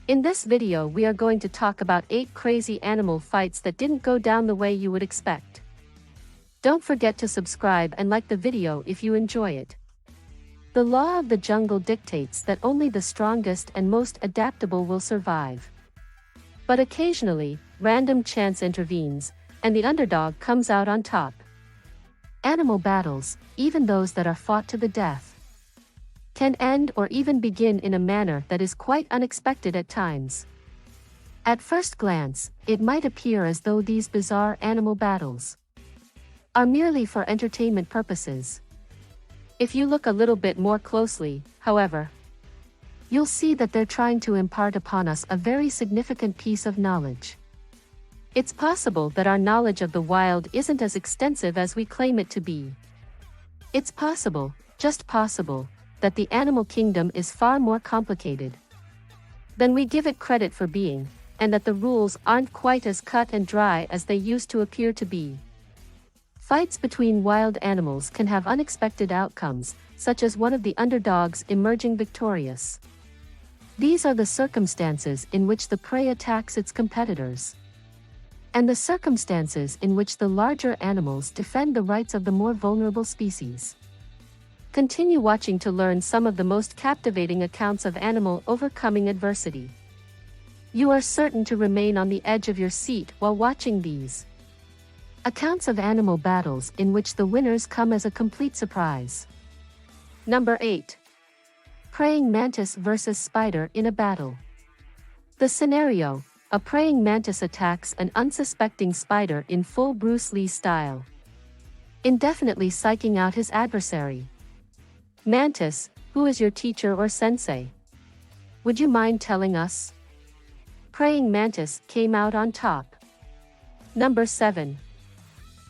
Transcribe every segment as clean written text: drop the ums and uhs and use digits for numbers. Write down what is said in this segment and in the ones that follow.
In this video we are going to talk about 8 crazy animal fights that didn't go down the way you would expect. Don't forget to subscribe and like the video if you enjoy it. The law of the jungle dictates that only the strongest and most adaptable will survive. But occasionally, random chance intervenes, and the underdog comes out on top. Animal battles, even those that are fought to the death, can end or even begin in a manner that is quite unexpected at times. At first glance, it might appear as though these bizarre animal battles are merely for entertainment purposes. If you look a little bit more closely, however, you'll see that they're trying to impart upon us a very significant piece of knowledge. It's possible that our knowledge of the wild isn't as extensive as we claim it to be. It's possible, just possible, that the animal kingdom is far more complicated than we give it credit for being, and that the rules aren't quite as cut and dry as they used to appear to be. Fights between wild animals can have unexpected outcomes, such as one of the underdogs emerging victorious. These are the circumstances in which the prey attacks its competitors, and the circumstances in which the larger animals defend the rights of the more vulnerable species. Continue watching to learn some of the most captivating accounts of animal overcoming adversity. You are certain to remain on the edge of your seat while watching these accounts of animal battles in which the winners come as a complete surprise. Number 8. Praying mantis versus spider in a battle. The scenario: a praying mantis attacks an unsuspecting spider in full Bruce Lee style, indefinitely psyching out his adversary. Mantis, who is your teacher or sensei? Would you mind telling us? Praying mantis came out on top. Number 7.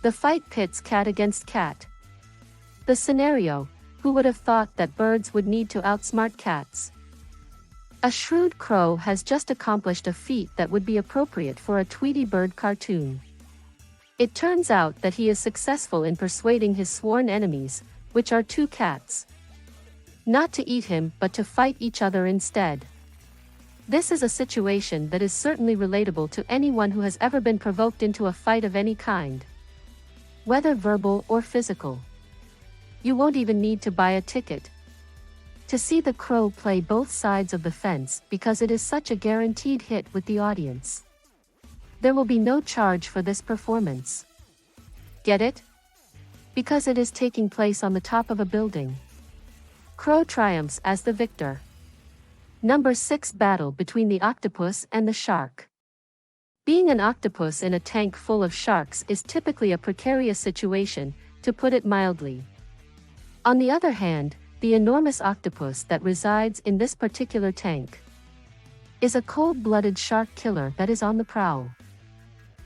The fight pits cat against cat. The scenario: who would have thought that birds would need to outsmart cats? A shrewd crow has just accomplished a feat that would be appropriate for a Tweety Bird cartoon. It turns out that he is successful in persuading his sworn enemies, which are 2 cats, not to eat him but to fight each other instead. This is a situation that is certainly relatable to anyone who has ever been provoked into a fight of any kind, whether verbal or physical. You won't even need to buy a ticket to see the crow play both sides of the fence because it is such a guaranteed hit with the audience. There will be no charge for this performance. Get it? Because it is taking place on the top of a building. Crow triumphs as the victor. Number 6. Battle between the octopus and the shark. Being an octopus in a tank full of sharks is typically a precarious situation, to put it mildly. On the other hand, the enormous octopus that resides in this particular tank is a cold-blooded shark killer that is on the prowl.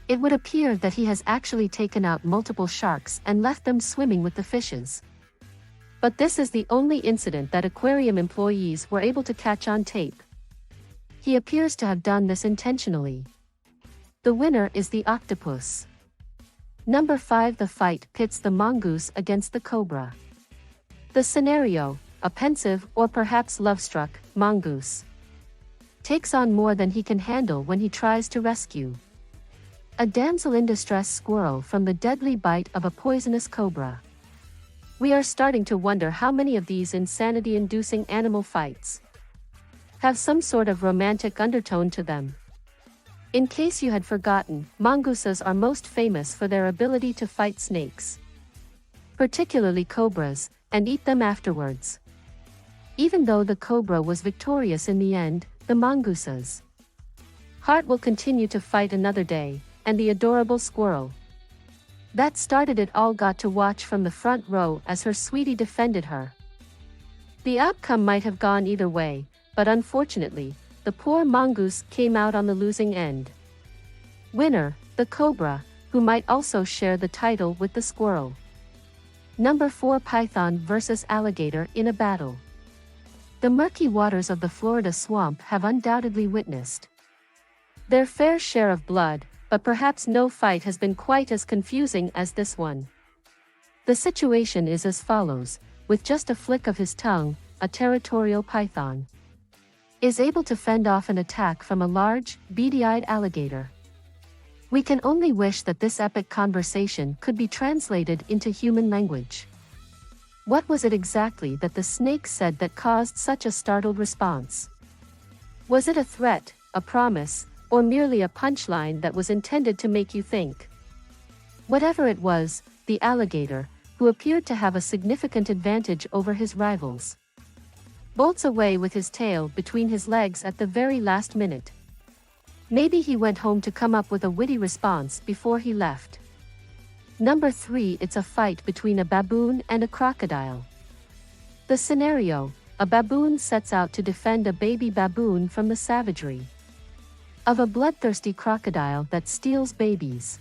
It would appear that he has actually taken out multiple sharks and left them swimming with the fishes. But this is the only incident that aquarium employees were able to catch on tape. He appears to have done this intentionally. The winner is the octopus. Number 5. The fight pits the mongoose against the cobra. The scenario: a pensive or perhaps love-struck mongoose takes on more than he can handle when he tries to rescue a damsel in distress squirrel from the deadly bite of a poisonous cobra. We are starting to wonder how many of these insanity-inducing animal fights have some sort of romantic undertone to them. In case you had forgotten, mongooses are most famous for their ability to fight snakes, particularly cobras, and eat them afterwards. Even though the cobra was victorious in the end, the mongoose's heart will continue to fight another day, and the adorable squirrel that started it all got to watch from the front row as her sweetie defended her. The outcome might have gone either way, but unfortunately, the poor mongoose came out on the losing end. Winner: the cobra, who might also share the title with the squirrel. Number 4. Python versus alligator in a battle. The murky waters of the Florida swamp have undoubtedly witnessed their fair share of blood, but perhaps no fight has been quite as confusing as this one. The situation is as follows: with just a flick of his tongue, a territorial python is able to fend off an attack from a large, beady-eyed alligator. We can only wish that this epic conversation could be translated into human language. What was it exactly that the snake said that caused such a startled response? Was it a threat, a promise, or merely a punchline that was intended to make you think? Whatever it was, the alligator, who appeared to have a significant advantage over his rivals, bolts away with his tail between his legs at the very last minute. Maybe he went home to come up with a witty response before he left. Number 3. It's a fight between a baboon and a crocodile. The scenario: a baboon sets out to defend a baby baboon from the savagery of a bloodthirsty crocodile that steals babies.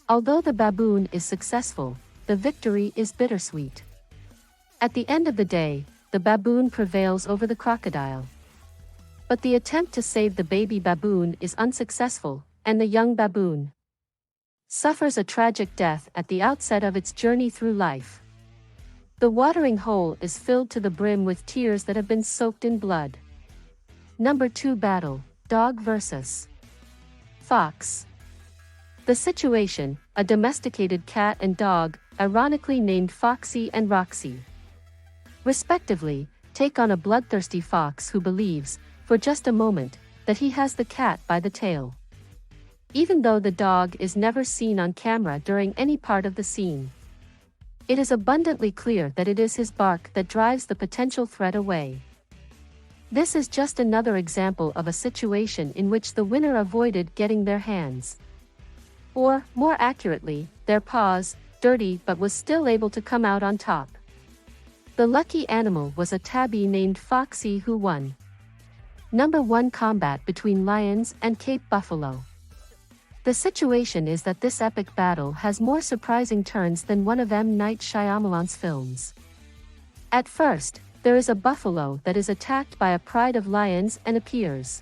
Although the baboon is successful, the victory is bittersweet. At the end of the day, the baboon prevails over the crocodile. But the attempt to save the baby baboon is unsuccessful, and the young baboon suffers a tragic death at the outset of its journey through life. The watering hole is filled to the brim with tears that have been soaked in blood. Number 2. Battle: dog versus fox. The situation: a domesticated cat and dog, ironically named Foxy and Roxy, respectively, take on a bloodthirsty fox who believes, for just a moment, that he has the cat by the tail, even though the dog is never seen on camera during any part of the scene. It is abundantly clear that it is his bark that drives the potential threat away. This is just another example of a situation in which the winner avoided getting their hands, or, more accurately, their paws, dirty but was still able to come out on top. The lucky animal was a tabby named Foxy who won. Number 1. Combat between lions and Cape buffalo. The situation is that this epic battle has more surprising turns than one of M. Night Shyamalan's films. At first, there is a buffalo that is attacked by a pride of lions and appears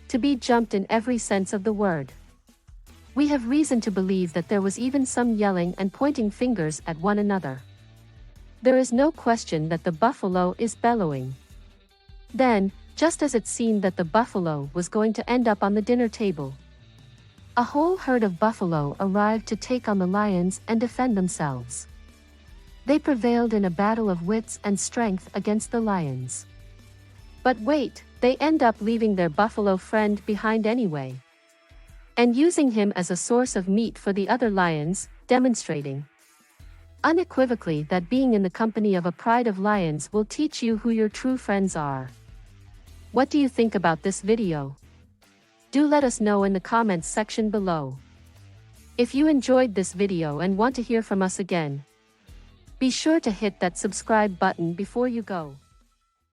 to be jumped in every sense of the word. We have reason to believe that there was even some yelling and pointing fingers at one another. There is no question that the buffalo is bellowing. Then, just as it seemed that the buffalo was going to end up on the dinner table, a whole herd of buffalo arrived to take on the lions and defend themselves. They prevailed in a battle of wits and strength against the lions. But wait, they end up leaving their buffalo friend behind anyway, and using him as a source of meat for the other lions, demonstrating unequivocally that being in the company of a pride of lions will teach you who your true friends are. What do you think about this video? Do let us know in the comments section below. If you enjoyed this video and want to hear from us again, be sure to hit that subscribe button before you go.